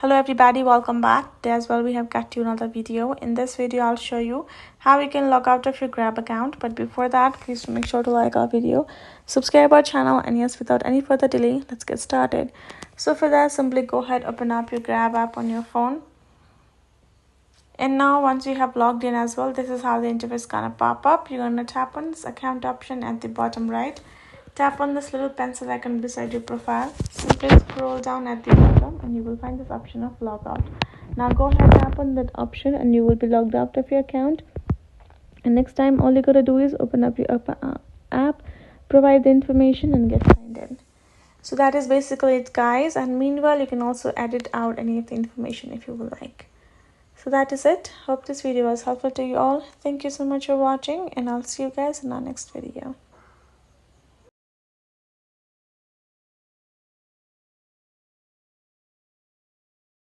Hello everybody, welcome back. Today as well we have got to another video. In this video I'll show you how you can log out of your Grab account. But before that, please make sure to like our video, subscribe our channel, and yes, without any further delay, let's get started. So for that, simply go ahead, open up your Grab app on your phone. And now once you have logged in as well, this is how the interface is gonna pop up. You're gonna tap on this account option at the bottom right. Tap on this little pencil icon beside your profile. Simply scroll down at the bottom and you will find this option of logout. Now go ahead, tap on that option and you will be logged out of your account. And next time all you gotta do is open up your app, provide the information and get signed in. So that is basically it, guys. And meanwhile, you can also edit out any of the information if you would like. So that is it. Hope this video was helpful to you all. Thank you so much for watching and I'll see you guys in our next video.